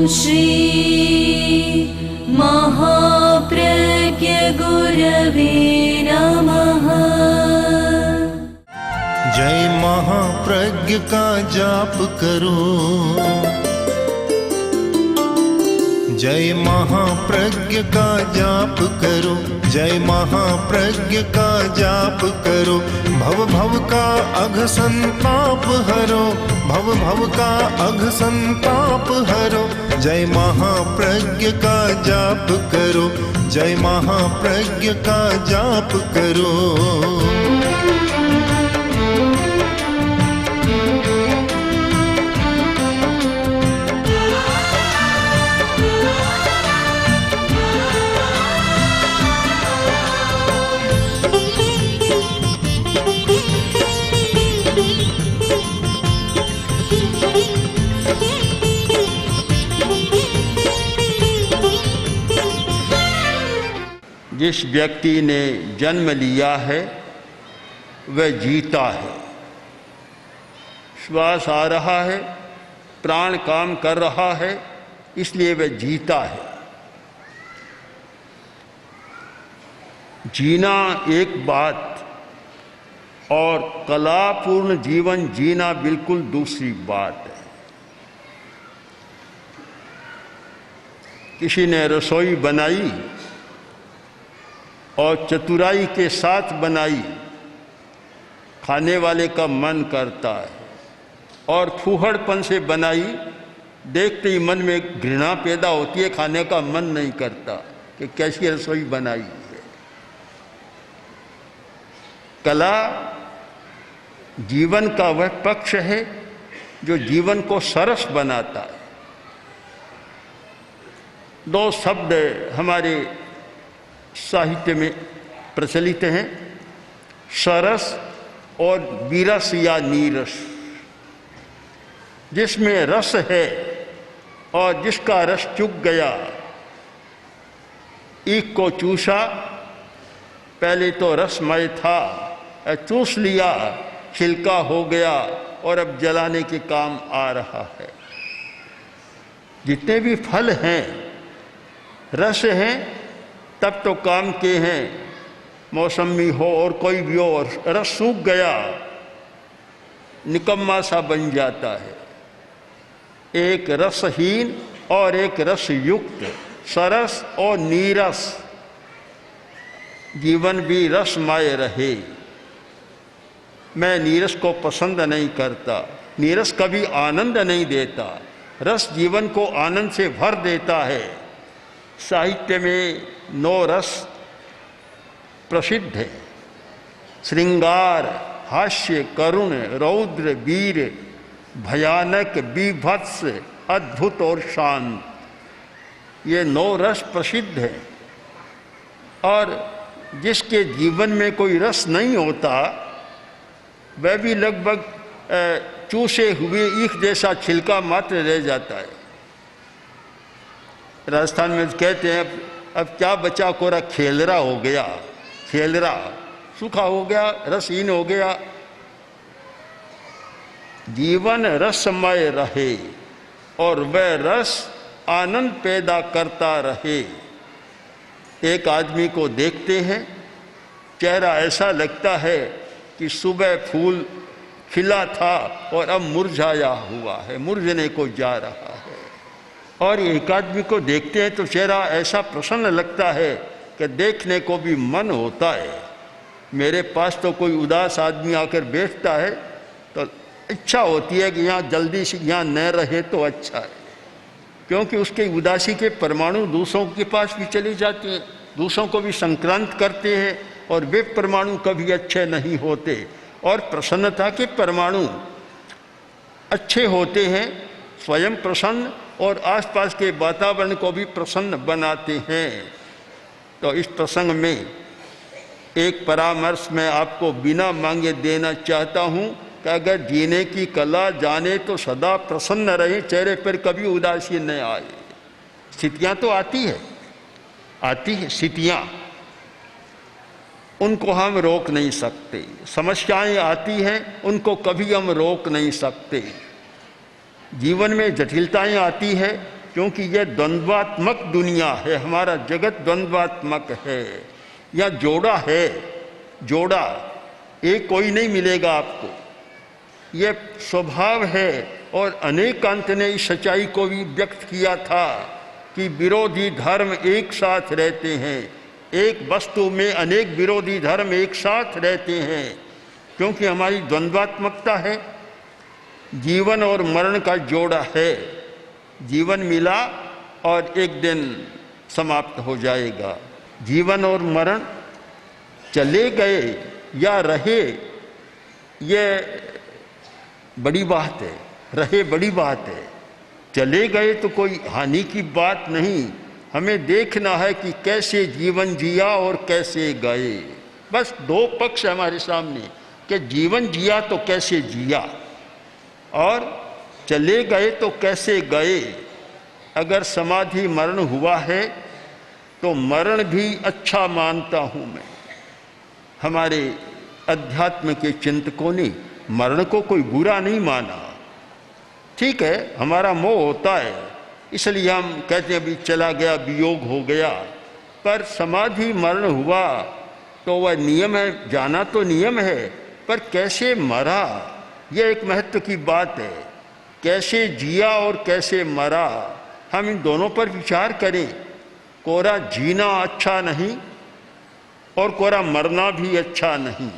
श्री महाप्रज्ञ गुरवे नमः। जय महाप्रज्ञ का जाप करो, जय महाप्रज्ञ का जाप करो, जय महाप्रज्ञ का जाप करो। भव भव का अघ संताप हरो, भव भव का अघ संताप हरो। जय महाप्रज्ञ का जाप करो, जय महाप्रज्ञ का जाप करो। जिस व्यक्ति ने जन्म लिया है वह जीता है। श्वास आ रहा है, प्राण काम कर रहा है, इसलिए वह जीता है। जीना एक बात और कलापूर्ण जीवन जीना बिल्कुल दूसरी बात है। किसी ने रसोई बनाई और चतुराई के साथ बनाई, खाने वाले का मन करता है, और फूहड़पन से बनाई, देखते ही मन में घृणा पैदा होती है, खाने का मन नहीं करता कि कैसी रसोई बनाई है। कला जीवन का वह पक्ष है जो जीवन को सरस बनाता है। दो शब्द हमारे साहित्य में प्रचलित हैं, सरस और विरस या नीरस। जिसमें रस है और जिसका रस चुक गया, ईख को चूसा, पहले तो रसमय था, चूस लिया, छिलका हो गया और अब जलाने के काम आ रहा है। जितने भी फल हैं रस हैं, तब तो काम के हैं, मौसमी हो और कोई भी हो, रस सूख गया निकम्मा सा बन जाता है। एक रसहीन और एक रसयुक्त, सरस और नीरस। जीवन भी रसमय रहे। मैं नीरस को पसंद नहीं करता, नीरस कभी आनंद नहीं देता, रस जीवन को आनंद से भर देता है। साहित्य में 9 रस प्रसिद्ध है, श्रृंगार, हास्य, करुण, रौद्र, वीर, भयानक, बीभत्स, अद्भुत और शांत। ये 9 रस प्रसिद्ध है। और जिसके जीवन में कोई रस नहीं होता वह भी लगभग चूसे हुए ईख जैसा छिलका मात्र रह जाता है। राजस्थान में कहते हैं अब क्या बचा कोरा, खेलरा हो गया, खेलरा सूखा हो गया, रसहीन हो गया। जीवन रसमय रहे और वह रस आनंद पैदा करता रहे। एक आदमी को देखते हैं, चेहरा ऐसा लगता है कि सुबह फूल खिला था और अब मुरझाया हुआ है, मुरझने को जा रहा है। और एक आदमी को देखते हैं तो चेहरा ऐसा प्रसन्न लगता है कि देखने को भी मन होता है। मेरे पास तो कोई उदास आदमी आकर बैठता है तो इच्छा होती है कि यहाँ जल्दी से यहाँ न रहे तो अच्छा है, क्योंकि उसके उदासी के परमाणु दूसरों के पास भी चले जाते हैं, दूसरों को भी संक्रांत करते हैं और वे परमाणु कभी अच्छे नहीं होते। और प्रसन्नता के परमाणु अच्छे होते हैं, स्वयं प्रसन्न और आसपास के वातावरण को भी प्रसन्न बनाते हैं। तो इस प्रसंग में एक परामर्श मैं आपको बिना मांगे देना चाहता हूँ कि अगर जीने की कला जाने तो सदा प्रसन्न रहे, चेहरे पर कभी उदासी न आए। स्थितियाँ तो आती है स्थितियाँ, उनको हम रोक नहीं सकते। समस्याएं आती हैं, उनको कभी हम रोक नहीं सकते। जीवन में जटिलताएं आती है, क्योंकि यह द्वंद्वात्मक दुनिया है, हमारा जगत द्वंद्वात्मक है। या जोड़ा है, जोड़ा एक कोई नहीं मिलेगा आपको, यह स्वभाव है। और अनेकांत ने इस सच्चाई को भी व्यक्त किया था कि विरोधी धर्म एक साथ रहते हैं, एक वस्तु में अनेक विरोधी धर्म एक साथ रहते हैं, क्योंकि हमारी द्वंद्वात्मकता है। जीवन और मरण का जोड़ा है, जीवन मिला और एक दिन समाप्त हो जाएगा। जीवन और मरण चले गए या रहे, ये बड़ी बात है, रहे बड़ी बात है। चले गए तो कोई हानि की बात नहीं, हमें देखना है कि कैसे जीवन जिया और कैसे गए। बस दो पक्ष हमारे सामने कि जीवन जिया तो कैसे जिया और चले गए तो कैसे गए। अगर समाधि मरण हुआ है तो मरण भी अच्छा मानता हूँ मैं। हमारे अध्यात्म के चिंतकों ने मरण को कोई बुरा नहीं माना। ठीक है, हमारा मोह होता है, इसलिए हम कहते हैं अभी चला गया, वियोग हो गया। पर समाधि मरण हुआ तो वह नियम है, जाना तो नियम है, पर कैसे मरा यह एक महत्व की बात है। कैसे जिया और कैसे मरा, हम इन दोनों पर विचार करें। कोरा जीना अच्छा नहीं और कोरा मरना भी अच्छा नहीं।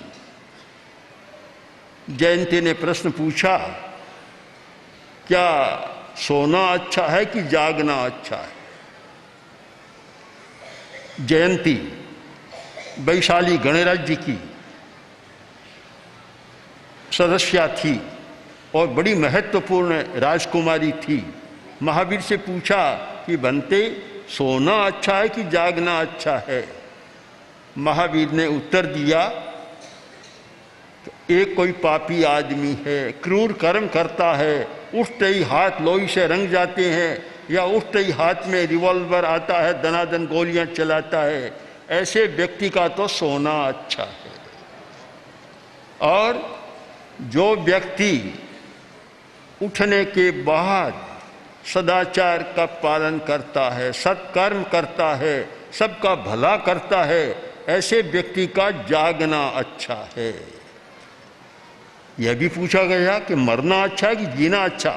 जयंती ने प्रश्न पूछा, क्या सोना अच्छा है कि जागना अच्छा है? जयंती वैशाली गणराज्य की सदस्या थी और बड़ी महत्वपूर्ण राजकुमारी थी। महावीर से पूछा कि बनते सोना अच्छा है कि जागना अच्छा है? महावीर ने उत्तर दिया, एक कोई पापी आदमी है, क्रूर कर्म करता है, उठते ही हाथ लोही से रंग जाते हैं, या उठते ही हाथ में रिवॉल्वर आता है, दनादन गोलियां चलाता है, ऐसे व्यक्ति का तो सोना अच्छा है। और जो व्यक्ति उठने के बाद सदाचार का पालन करता है, सत्कर्म करता है, सबका भला करता है, ऐसे व्यक्ति का जागना अच्छा है। यह भी पूछा गया कि मरना अच्छा है कि जीना अच्छा?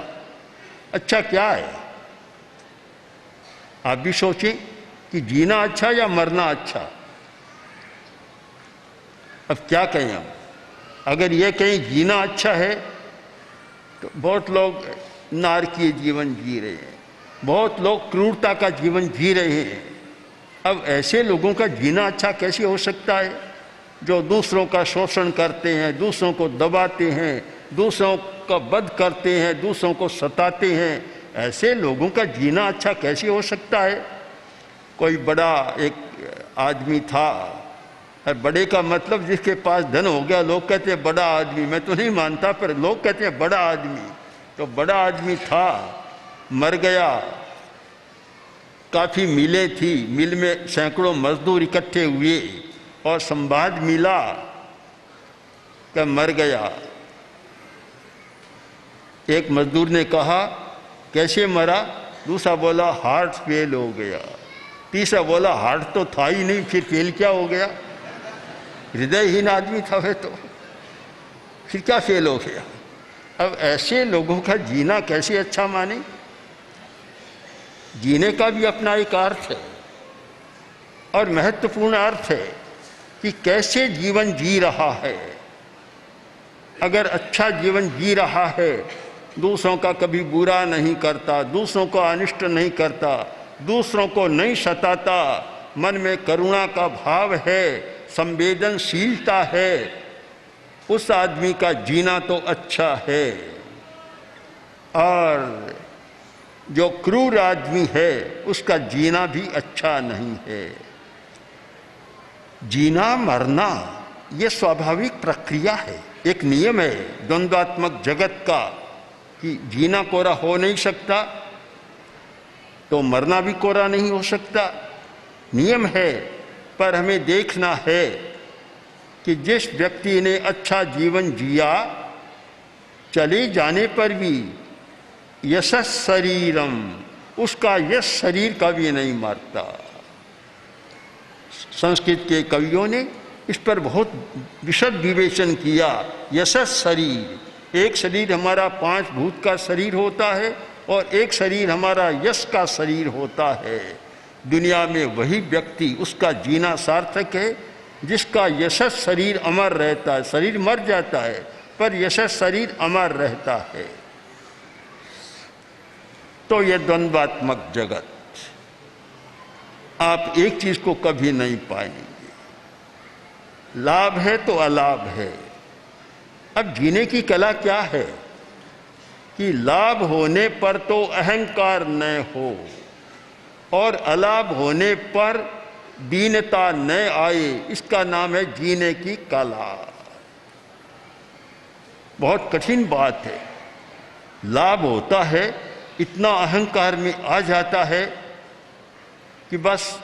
अच्छा क्या है? आप भी सोचें कि जीना अच्छा या मरना अच्छा। अब क्या कहें हम? अगर ये कहें जीना अच्छा है तो बहुत लोग नारकीय जीवन जी रहे हैं, बहुत लोग क्रूरता का जीवन जी रहे हैं। अब ऐसे लोगों का जीना अच्छा कैसे हो सकता है, जो दूसरों का शोषण करते हैं, दूसरों को दबाते हैं, दूसरों का वध करते हैं, दूसरों को सताते हैं? ऐसे लोगों का जीना अच्छा कैसे हो सकता है? कोई बड़ा एक आदमी था, और बड़े का मतलब जिसके पास धन हो गया, लोग कहते हैं बड़ा आदमी। मैं तो नहीं मानता, पर लोग कहते हैं बड़ा आदमी। तो बड़ा आदमी था, मर गया, काफ़ी मिलें थी, मिल में सैकड़ों मजदूर इकट्ठे हुए और संवाद मिला कि मर गया। एक मजदूर ने कहा कैसे मरा? दूसरा बोला हार्ट फेल हो गया। तीसरा बोला हार्ट तो था ही नहीं, फिर फेल क्या हो गया? हृदयहीन आदमी था वह, तो फिर क्या फेल हो गया? अब ऐसे लोगों का जीना कैसे अच्छा माने? जीने का भी अपना एक अर्थ है और महत्वपूर्ण अर्थ है कि कैसे जीवन जी रहा है। अगर अच्छा जीवन जी रहा है, दूसरों का कभी बुरा नहीं करता, दूसरों को अनिष्ट नहीं करता, दूसरों को नहीं सताता, मन में करुणा का भाव है, संवेदनशीलता है, उस आदमी का जीना तो अच्छा है। और जो क्रूर आदमी है उसका जीना भी अच्छा नहीं है। जीना मरना ये स्वाभाविक प्रक्रिया है, एक नियम है द्वंद्वात्मक जगत का कि जीना कोरा हो नहीं सकता तो मरना भी कोरा नहीं हो सकता। नियम है, पर हमें देखना है कि जिस व्यक्ति ने अच्छा जीवन जिया, चले जाने पर भी यशस् शरीरम, उसका यश शरीर कभी नहीं मारता। संस्कृत के कवियों ने इस पर बहुत विशद विवेचन किया। यशस शरीर, एक शरीर हमारा 5 भूत का शरीर होता है और एक शरीर हमारा यश का शरीर होता है। दुनिया में वही व्यक्ति, उसका जीना सार्थक है जिसका यशस शरीर अमर रहता है। शरीर मर जाता है पर यशस शरीर अमर रहता है। तो ये द्वंद्वात्मक जगत, आप एक चीज को कभी नहीं पाएंगे। लाभ है तो अलाभ है। अब जीने की कला क्या है कि लाभ होने पर तो अहंकार न हो और अलाभ होने पर दीनता न आए। इसका नाम है जीने की कला। बहुत कठिन बात है। लाभ होता है, इतना अहंकार में आ जाता है कि बस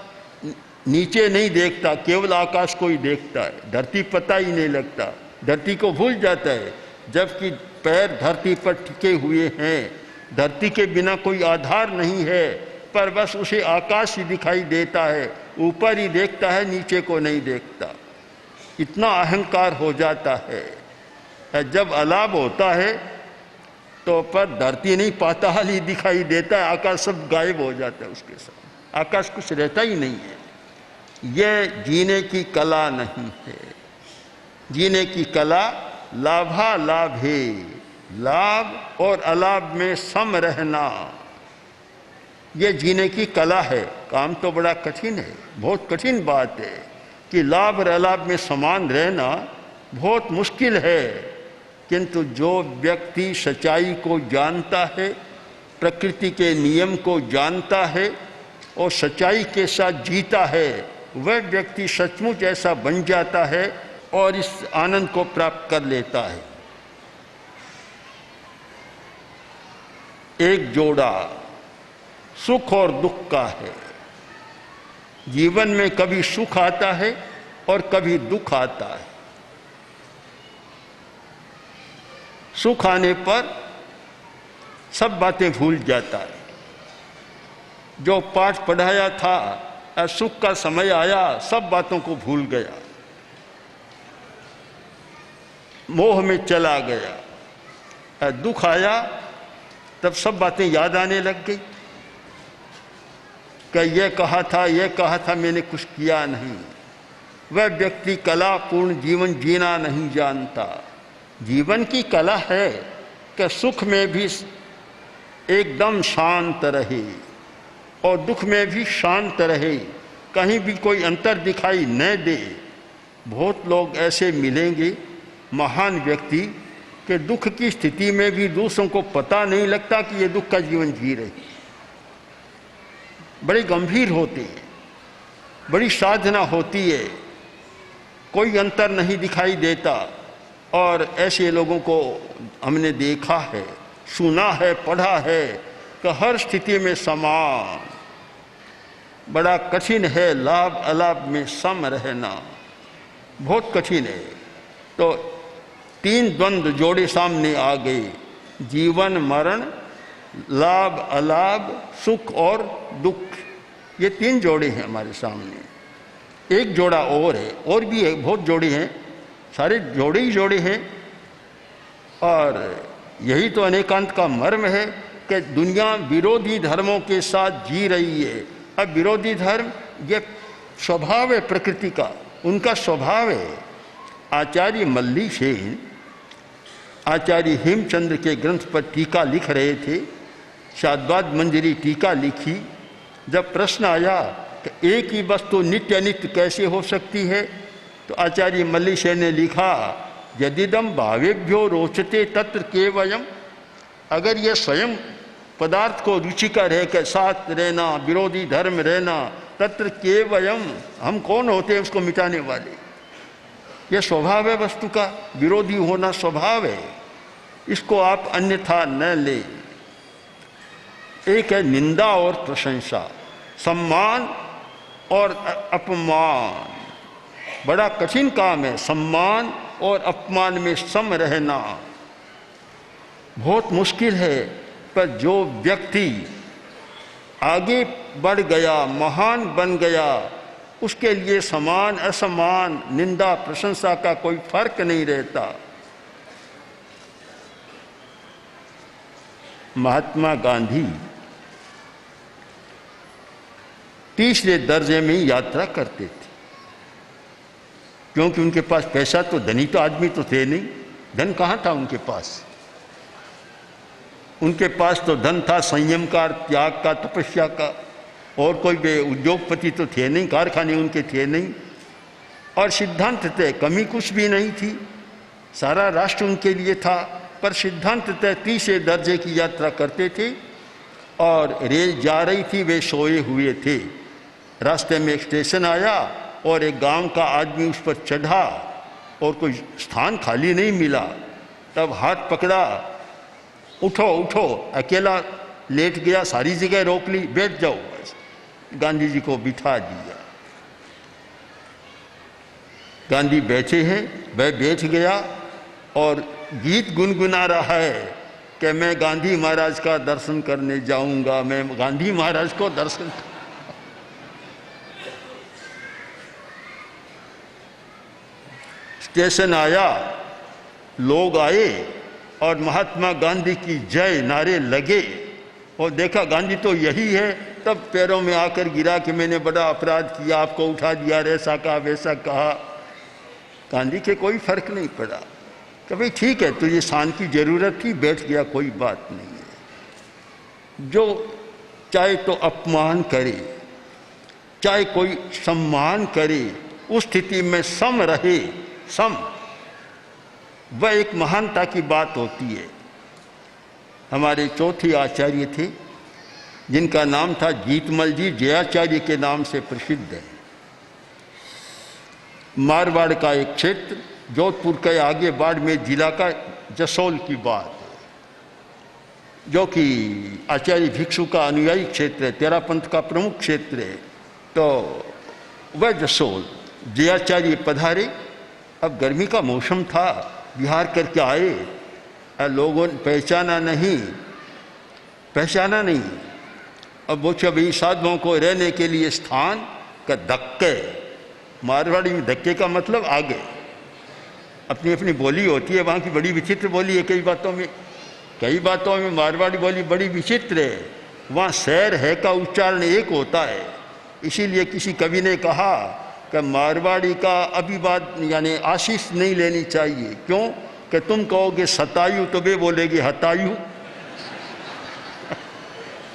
नीचे नहीं देखता, केवल आकाश को ही देखता है, धरती पता ही नहीं लगता, धरती को भूल जाता है। जबकि पैर धरती पर टिके हुए हैं, धरती के बिना कोई आधार नहीं है, पर बस उसे आकाश ही दिखाई देता है, ऊपर ही देखता है, नीचे को नहीं देखता। इतना अहंकार हो जाता है। जब अलाभ होता है तो पर धरती नहीं, पाताल ही दिखाई देता है, आकाश सब गायब हो जाता है उसके साथ, आकाश कुछ रहता ही नहीं है। यह जीने की कला नहीं है। जीने की कला लाभालाभ है, लाभ और अलाभ में सम रहना, यह जीने की कला है। काम तो बड़ा कठिन है, बहुत कठिन बात है कि लाभ और अलाभ में समान रहना बहुत मुश्किल है। किंतु जो व्यक्ति सच्चाई को जानता है, प्रकृति के नियम को जानता है और सच्चाई के साथ जीता है, वह व्यक्ति सचमुच ऐसा बन जाता है और इस आनंद को प्राप्त कर लेता है। एक जोड़ा सुख और दुख का है। जीवन में कभी सुख आता है और कभी दुख आता है। सुख आने पर सब बातें भूल जाता है। जो पाठ पढ़ाया था, सुख का समय आया, सब बातों को भूल गया, मोह में चला गया। दुख आया तब सब बातें याद आने लग गई कि ये कहा था, मैंने कुछ किया नहीं। वह व्यक्ति कला पूर्ण जीवन जीना नहीं जानता। जीवन की कला है कि सुख में भी एकदम शांत रहे और दुख में भी शांत रहे, कहीं भी कोई अंतर दिखाई न दे। बहुत लोग ऐसे मिलेंगे महान व्यक्ति कि दुख की स्थिति में भी दूसरों को पता नहीं लगता कि ये दुख का जीवन जी रहे। बड़े गंभीर होते हैं, बड़ी साधना होती है, कोई अंतर नहीं दिखाई देता। और ऐसे लोगों को हमने देखा है, सुना है, पढ़ा है कि हर स्थिति में समान। बड़ा कठिन है लाभ अलाभ में सम रहना, बहुत कठिन है। तो 3 द्वंद्व जोड़े सामने आ गए, जीवन मरण, लाभ अलाभ, सुख और दुख। ये 3 जोड़े हैं हमारे सामने। एक जोड़ा और है, और भी है, बहुत जोड़े हैं, सारे जोड़े ही जोड़े हैं। और यही तो अनेकांत का मर्म है कि दुनिया विरोधी धर्मों के साथ जी रही है। अब विरोधी धर्म ये स्वभाव है प्रकृति का, उनका स्वभाव है। आचार्य मल्ली सेन आचार्य हेमचंद्र के ग्रंथ पर टीका लिख रहे थे, शाद्वाद मंजरी टीका लिखी। जब प्रश्न आया कि एक ही वस्तु नित्य अनित्य कैसे हो सकती है, तो आचार्य मल्ली सेन ने लिखा, यदिदम भावेभ्यो रोचते तत्र केवयम। अगर यह स्वयं पदार्थ को रुचिकर है कि साथ रहना, विरोधी धर्म रहना, तत्र केवयम, हम कौन होते हैं उसको मिटाने वाले। यह स्वभाव है वस्तु का, विरोधी होना स्वभाव है, इसको आप अन्यथा न ले। एक है निंदा और प्रशंसा, सम्मान और अपमान। बड़ा कठिन काम है सम्मान और अपमान में सम रहना, बहुत मुश्किल है। पर जो व्यक्ति आगे बढ़ गया, महान बन गया, उसके लिए समान असमान, निंदा प्रशंसा का कोई फर्क नहीं रहता। महात्मा गांधी तीसरे दर्जे में ही यात्रा करते थे, क्योंकि उनके पास पैसा, तो धनी तो आदमी तो थे नहीं, धन कहाँ था उनके पास। उनके पास तो धन था संयम का, त्याग का, तपस्या का, और कोई बे उद्योगपति तो थे नहीं, कारखाने उनके थे नहीं, और सिद्धांत तय कमी कुछ भी नहीं थी, सारा राष्ट्र उनके लिए था, पर सिद्धांत तय तीसरे दर्जे की यात्रा करते थे। और रेल जा रही थी, वे सोए हुए थे। रास्ते में एक स्टेशन आया और एक गांव का आदमी उस पर चढ़ा और कोई स्थान खाली नहीं मिला, तब हाथ पकड़ा, उठो उठो, अकेला लेट गया, सारी जगह रोक ली, बैठ जाओ, बस गांधी जी को बिठा दिया। गांधी बैठे हैं, वह बैठ गया और गीत गुनगुना रहा है कि मैं गांधी महाराज का दर्शन करने जाऊंगा, मैं गांधी महाराज को दर्शन। स्टेशन आया, लोग आए और महात्मा गांधी की जय नारे लगे, और देखा गांधी तो यही है, तब पैरों में आकर गिरा कि मैंने बड़ा अपराध किया, आपको उठा दिया, ऐसा कहा वैसा कहा। गांधी के कोई फर्क नहीं पड़ा कि भाई ठीक है, तुझे शान की जरूरत थी, बैठ गया, कोई बात नहीं है। जो चाहे तो अपमान करे, चाहे कोई सम्मान करे, उस स्थिति में सम रहे, सम, वह एक महानता की बात होती है। हमारे चौथे आचार्य थे जिनका नाम था जीतमल जी, जयाचार्य के नाम से प्रसिद्ध है। मारवाड़ का एक क्षेत्र, जोधपुर के आगे बाड़मेर जिला का जसोल की बात है, जो कि आचार्य भिक्षु का अनुयायी क्षेत्र है, तेरा पंथ का प्रमुख क्षेत्र है। तो वह जसोल जयाचार्य पधारे। अब गर्मी का मौसम था, विहार करके आए, लोगों ने पहचाना नहीं। अब वो भाई साधुओं को रहने के लिए स्थान का धक्के, मारवाड़ी में धक्के का मतलब आगे, अपनी अपनी बोली होती है, वहाँ की बड़ी विचित्र बोली है। कई बातों में मारवाड़ी बोली बड़ी विचित्र है। वहाँ सैर है का उच्चारण एक होता है, इसीलिए किसी कवि ने कहा कि मारवाड़ी का अभिवाद यानी आशीष नहीं लेनी चाहिए। क्यों? कि तुम कहोगे सतायु तो वे बोलेगे हतायु,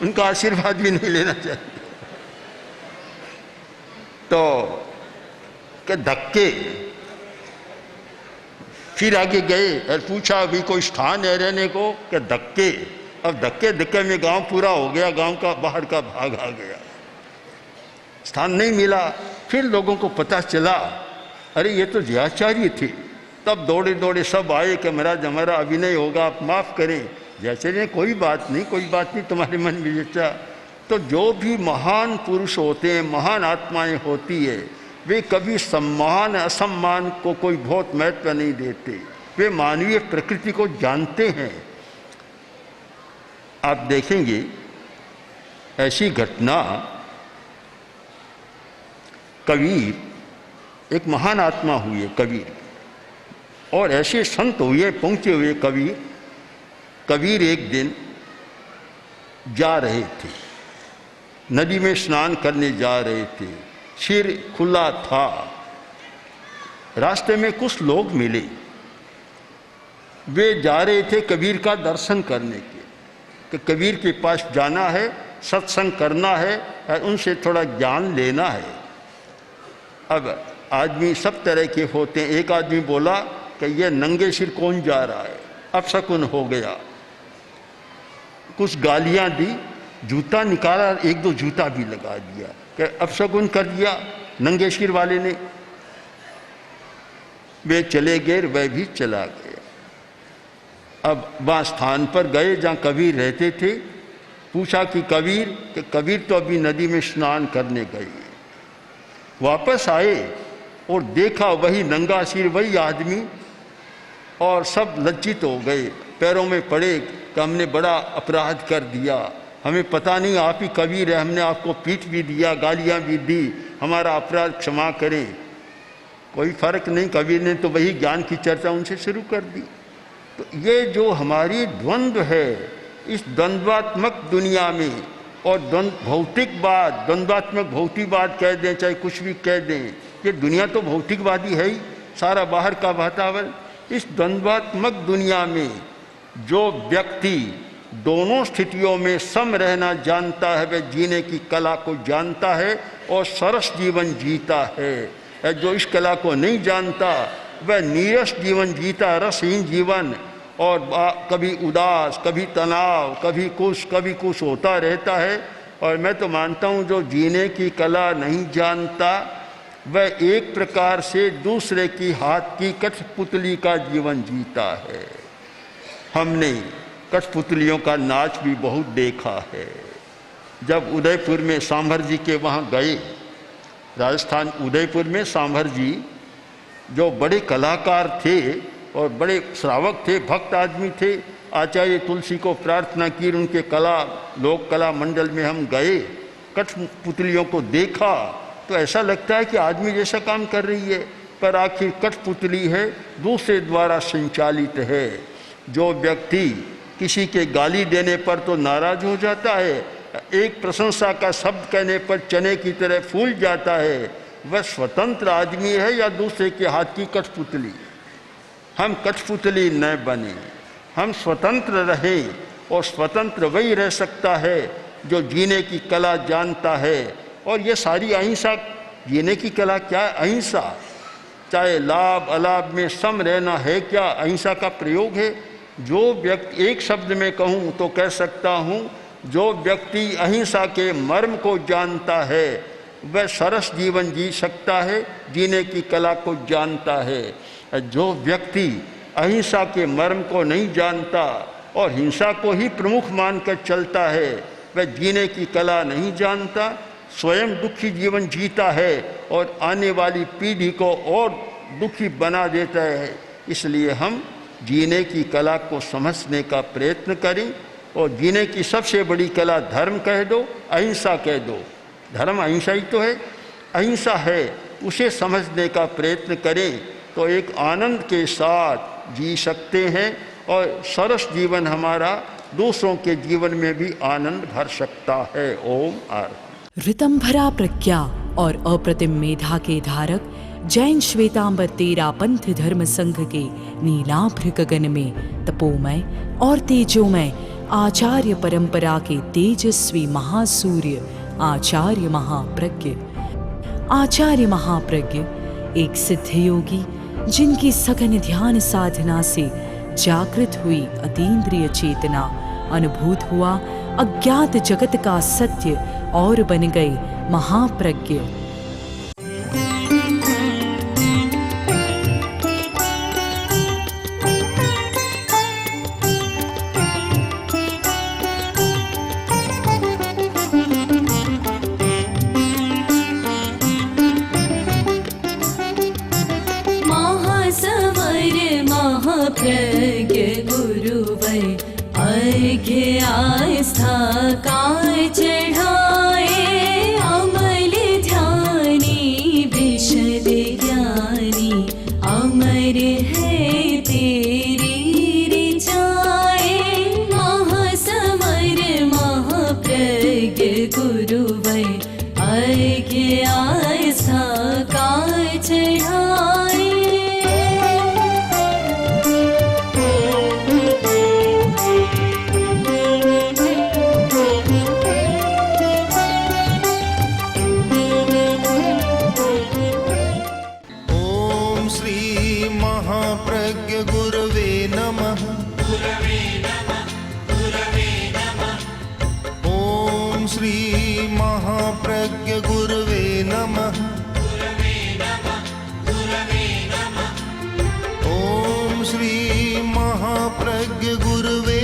उनका आशीर्वाद भी नहीं लेना चाहिए। तो कि धक्के, फिर आगे गए और पूछा अभी कोई स्थान है रहने को, कि धक्के। अब धक्के धक्के में गांव पूरा हो गया, गांव का बाहर का भाग आ गया, स्थान नहीं मिला। फिर लोगों को पता चला, अरे ये तो जयाचार्य थे। तब दौड़े दौड़े सब आए कि महाराज हमारा अभिनय होगा, आप माफ़ करें। जयाचार्य कोई बात नहीं, तुम्हारे मन में जैसा। तो जो भी महान पुरुष होते हैं, महान आत्माएं होती है, वे कभी सम्मान असम्मान को कोई बहुत महत्व नहीं देते, वे मानवीय प्रकृति को जानते हैं। आप देखेंगे ऐसी घटना, कबीर एक महान आत्मा हुए कबीर, और ऐसे संत हुए पहुँचे हुए कबीर एक दिन जा रहे थे, नदी में स्नान करने जा रहे थे, सिर खुला था। रास्ते में कुछ लोग मिले, वे जा रहे थे कबीर का दर्शन करने के, कि कबीर के पास जाना है, सत्संग करना है और उनसे थोड़ा ज्ञान लेना है। अब आदमी सब तरह के होते हैं। एक आदमी बोला कि ये नंगे सिर कौन जा रहा है, अपशकुन हो गया, कुछ गालियां दी, जूता निकाला, एक दो जूता भी लगा दिया कि अपशकुन कर दिया नंगे सिर वाले ने। वे चले गए, वह भी चला गया। अब वहाँ स्थान पर गए जहाँ कबीर रहते थे, पूछा कि कबीर तो अभी नदी में स्नान करने गए। वापस आए और देखा वही नंगा सिर वही आदमी, और सब लज्जित हो गए, पैरों में पड़े कि हमने बड़ा अपराध कर दिया, हमें पता नहीं आप ही कबीर है, हमने आपको पीट भी दिया, गालियाँ भी दी, हमारा अपराध क्षमा करें। कोई फर्क नहीं, कबीर ने तो वही ज्ञान की चर्चा उनसे शुरू कर दी। तो ये जो हमारी द्वंद्व है, इस द्वंद्वात्मक दुनिया में, और भौतिकवाद, द्वंद्वात्मक भौतिकवाद कह दें चाहे कुछ भी कह दें, ये दुनिया तो भौतिकवादी है ही, सारा बाहर का वातावरण। इस द्वंद्वात्मक दुनिया में जो व्यक्ति दोनों स्थितियों में सम रहना जानता है, वह जीने की कला को जानता है और सरस जीवन जीता है। जो इस कला को नहीं जानता वह नीरस जीवन जीता, रसहीन जीवन, और कभी उदास, कभी तनाव, कभी कुछ होता रहता है। और मैं तो मानता हूँ जो जीने की कला नहीं जानता वह एक प्रकार से दूसरे की हाथ की कठपुतली का जीवन जीता है। हमने कठपुतलियों का नाच भी बहुत देखा है। जब उदयपुर में सांभर जी के वहाँ गए, राजस्थान उदयपुर में सांभर जी जो बड़े कलाकार थे और बड़े श्रावक थे, भक्त आदमी थे, आचार्य तुलसी को प्रार्थना की, उनके लोक कला मंडल में हम गए, कठपुतलियों को देखा तो ऐसा लगता है कि आदमी जैसा काम कर रही है, पर आखिर कठपुतली है, दूसरे द्वारा संचालित है। जो व्यक्ति किसी के गाली देने पर तो नाराज हो जाता है, एक प्रशंसा का शब्द कहने पर चने की तरह फूल जाता है, वह स्वतंत्र आदमी है या दूसरे के हाथ की कठपुतली। हम कठपुतली न बने, हम स्वतंत्र रहें, और स्वतंत्र वही रह सकता है जो जीने की कला जानता है। और ये सारी अहिंसा, जीने की कला क्या है? अहिंसा, चाहे लाभ अलाभ में सम रहना है, क्या अहिंसा का प्रयोग है। जो व्यक्ति, एक शब्द में कहूँ तो कह सकता हूँ, जो व्यक्ति अहिंसा के मर्म को जानता है वह सरस जीवन जी सकता है, जीने की कला को जानता है। जो व्यक्ति अहिंसा के मर्म को नहीं जानता और हिंसा को ही प्रमुख मानकर चलता है, वह जीने की कला नहीं जानता, स्वयं दुखी जीवन जीता है और आने वाली पीढ़ी को और दुखी बना देता है। इसलिए हम जीने की कला को समझने का प्रयत्न करें, और जीने की सबसे बड़ी कला धर्म कह दो, अहिंसा कह दो, धर्म अहिंसा ही तो है, अहिंसा है, उसे समझने का प्रयत्न करें तो एक आनंद के साथ जी सकते हैं, और सरस जीवन हमारा दूसरों के जीवन में भी आनंद भर सकता है। ओम आर। ऋतंभरा प्रज्ञा और अप्रतिम मेधा के धारक जैन श्वेतांबर तेरा पंथ धर्म संघ के नीलाभ्र गगन में तपोमय और तेजोमय आचार्य परंपरा के तेजस्वी महासूर्य आचार्य महाप्रज्ञ। आचार्य महाप्रज्ञ एक सिद्ध योगी जिनकी सघन ध्यान साधना से जागृत हुई अतीन्द्रिय चेतना अनुभूत हुआ अज्ञात जगत का सत्य और बन गए महाप्रज्ञ। महाप्रज्ञ गुरुवर अर्घ्य आस्था का चढ़ाए, अमल ध्यानी विशद ज्ञानी अमर है तेरी ऋचाए। महासमर महाप्रज्ञ गुरुवर अर्घ्य आस्था का चढ़ाए। श्री महाप्रज्ञ गुरुवे नमः। ओम श्री महाप्रज्ञ गुरुवे